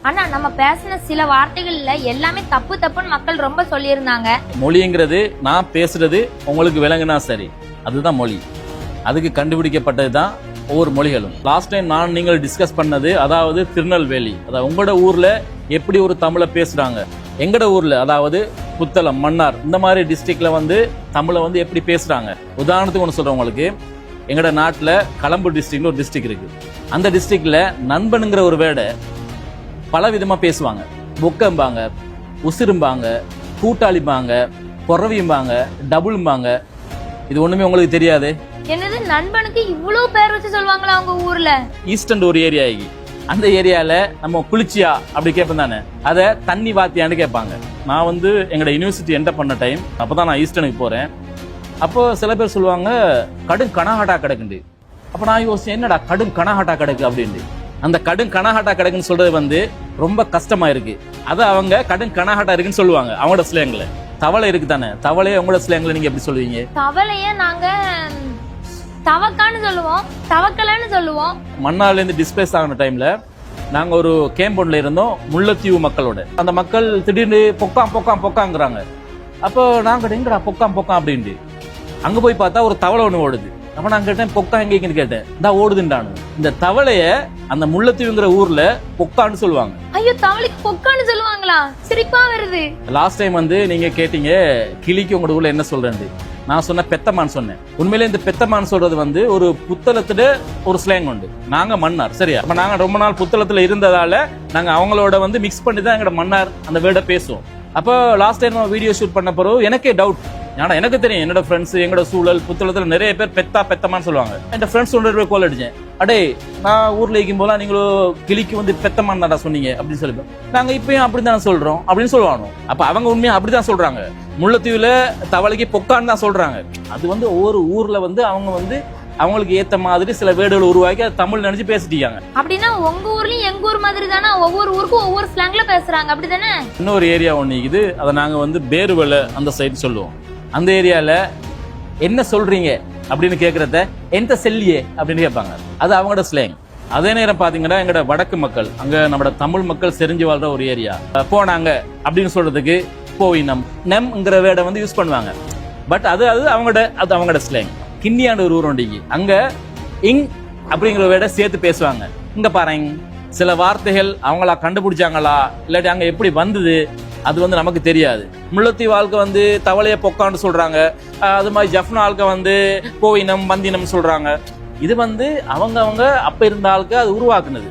ஆனா நம்ம பேசின சில வார்த்தைகள்ல எல்லாமே தப்பு தப்புன்னு மக்கள் ரொம்ப சொல்லியிருந்தாங்க. மொழிங்கிறது நான் பேசுறது உங்களுக்கு விளங்குனா சரி, அதுதான் மொழி. அதுக்கு கண்டுபிடிக்கப்பட்டதுதான் ஒவ்வொரு மொழிகளும். லாஸ்ட் டைம் நான் நீங்கள் டிஸ்கஸ் பண்ணது, அதாவது திருநெல்வேலி, அதாவது உங்களோட ஊர்ல எப்படி ஒரு தமிழை பேசுறாங்க, எங்கட ஊர்ல அதாவது புத்தளம், மன்னார் இந்த மாதிரி டிஸ்ட்ரிக்ட்ல வந்து தமிழை வந்து எப்படி பேசுறாங்க. உதாரணத்துக்கு ஒன்று சொல்றேன் உங்களுக்கு. எங்கட நாட்டுல களம்பூர் டிஸ்ட்ரிக்ட்ல ஒரு டிஸ்ட்ரிக்ட் இருக்கு. அந்த டிஸ்ட்ரிக்ட்ல நண்பனுங்கிற ஒரு வேர்டை பல விதமா பேசுவாங்க. புக்கம்பாங்க, உசிரும்பாங்க, கூட்டாளிம்பாங்க, பொறவியும்பாங்க, டபுள்பாங்க. இது ஒண்ணுமே உங்களுக்கு தெரியாது. என்னது, நண்பனுக்கு இவ்வளவு பேர் வச்சு சொல்லுவாங்களா அவங்க ஊர்ல? ஈஸ்டர்ன் ஒரு ஏரியா, அந்த ஏரியால நம்ம குளிச்சியா அப்படி கேட்பேன் தானே, அதை தண்ணி வாத்தியான்னு கேட்பாங்க. நான் வந்து எங்களோட யூனிவர்சிட்டி என்டர் பண்ண டைம், அப்பதான் நான் ஈஸ்டர்னுக்கு போறேன். அப்போ சில பேர் சொல்லுவாங்க கடும் கனஹாட்டா கிடக்குண்டு. அப்ப நான் யோசிச்சேன், என்னடா கடும் கனஹாட்டா கிடக்கு அப்படின்னு. அந்த கடும் கனஹாட்டா கிடக்குன்னு சொல்றது வந்து ரொம்ப கஷ்டமா இருக்கு. அதை அவங்க கடும் கனஹாட்டா இருக்குன்னு சொல்லுவாங்க அவங்களோட ஸ்லேங்ல. தவளை இருக்கு தானே, தவளையை உங்களோட ஸ்லேங்ல நீங்க எப்படி சொல்லுவீங்க? தவளைய நாங்க தவக்கான்னு சொல்லுவோம், தவக்கலன்னு சொல்லுவோம். மன்னார்ல இருந்து டிஸ்பிளேஸ் ஆன டைம்ல நாங்க ஒரு கேம்ப் ஒன்ல இருந்தோம், முல்லைத்தீவு மக்களோட. அந்த மக்கள் திடீர்னு பொக்காங்கிறாங்க. அப்போ நாங்க எங்கடா பொக்காம் அப்படின்ட்டு அங்க போய் பார்த்தா ஒரு தவளை ஒண்ணு ஓடுது. அப்ப நான் கேட்டேன், பொக்கா எங்கன்னு கேட்டேன். இந்த ஓடுதுண்டானு. இந்த தவளைய அந்த முல்லைத்தீவுங்கிற ஊர்ல பொக்கான்னு சொல்லுவாங்க. ஐயோ, தவளைக்கு பொக்கான்னு சொல்லுவாங்களா? சிரிப்பா வருது. லாஸ்ட் டைம் வந்து நீங்க கேட்டீங்க கிளிக்கு உங்க ஊர்ல என்ன சொல்றேன், நான் சொன்ன பெத்தமான் சொன்னேன். உண்மையிலே இந்த பெத்தமான் சொல்றது வந்து ஒரு புத்தளத்துல ஒரு ஸ்லேங் உண்டு. நாங்க மன்னார், சரியா? அப்ப நாங்க ரொம்ப நாள் புத்தளத்துல இருந்ததால நாங்க அவங்களோட வந்து மிக்ஸ் பண்ணி தான் எங்களோட மன்னார் அந்த வேர்டை பேசுவோம். அப்போ லாஸ்ட் டைம் வீடியோ ஷூட் பண்ண பிறகு எனக்கே டவுட். ஆனா எனக்கு தெரியும், என்னோட ஃப்ரெண்ட்ஸ், எங்களோட சூழல் புத்தளத்துல நிறைய பேர் பெத்தமான்னு சொல்லுவாங்க. என் ஃப்ரெண்ட்ஸ் ஒன்று கோல் அடிச்சேன், அடே நான் ஊர்ல இருக்கும் போல நீங்களும் கிளிக்கு வந்து பெத்தமான் தான்டா சொன்னீங்க அப்படின்னு சொல்லி. நாங்க இப்பயும் அப்படிதான் சொல்றோம் அப்படின்னு சொல்லுவாங்க. அப்ப அவங்க உண்மையா அப்படிதான் சொல்றாங்க. முல்லைத்தீவுல தவளைக்கு பொக்கான்னு தான் சொல்றாங்க. அது வந்து ஒவ்வொரு ஊர்ல வந்து அவங்க வந்து அவங்களுக்கு ஏத்த மாதிரி சில வேர்டுகளை உருவாக்கி அதை தமிழ் நினைச்சு பேசிட்டாங்க. அப்படின்னா உங்க ஊர்லயும் எங்க ஊர் மாதிரி தானே, ஒவ்வொரு ஊருக்கும் ஒவ்வொரு ஸ்லாங்ல பேசுறாங்க, அப்படிதானே? இன்னொரு ஏரியா ஒண்ணு இருக்குது, அதை நாங்க வந்து பேருவலை அந்த சைடு சொல்லுவோம். அந்த ஏரியால என்ன சொல்றீங்க அப்படின்னு கேக்குறத எந்த செல்லியே அப்படின்னு கேட்பாங்க. அது அவங்களோட ஸ்லேங். அதே நேரம் பாத்தீங்கன்னா எங்கட வடக்கு மக்கள், அங்க நம்ம தமிழ் மக்கள் செறிஞ்சு வாழ்ற ஒரு ஏரியா, போனாங்க அப்படின்னு சொல்றதுக்கு போயினம் நெம்ங்கிற வேர்டை வந்து யூஸ் பண்ணுவாங்க. பட் அது அவங்களோட ஸ்லேங். கிண்ணியாண்டு ஒரு ஊர் ஒண்டிக்கு, அங்க இங் அப்படிங்கிற வேர்டை சேர்த்து பேசுவாங்க. இங்க பாருங்க, சில வார்த்தைகள் அவங்களா கண்டுபிடிச்சாங்களா இல்லாட்டி அங்க எப்படி வந்தது அது வந்து நமக்கு தெரியாது. முல்லைத்தீவு ஆளுக்கு வந்து தவளைய பொக்கான்னு சொல்றாங்க. அது மாதிரி ஜஃப்னா ஆளுக்கு வந்து போயினம் வந்தினம் சொல்றாங்க. இது வந்து அவங்க அப்ப இருந்த ஆளுக்கு அது உருவாக்குனது.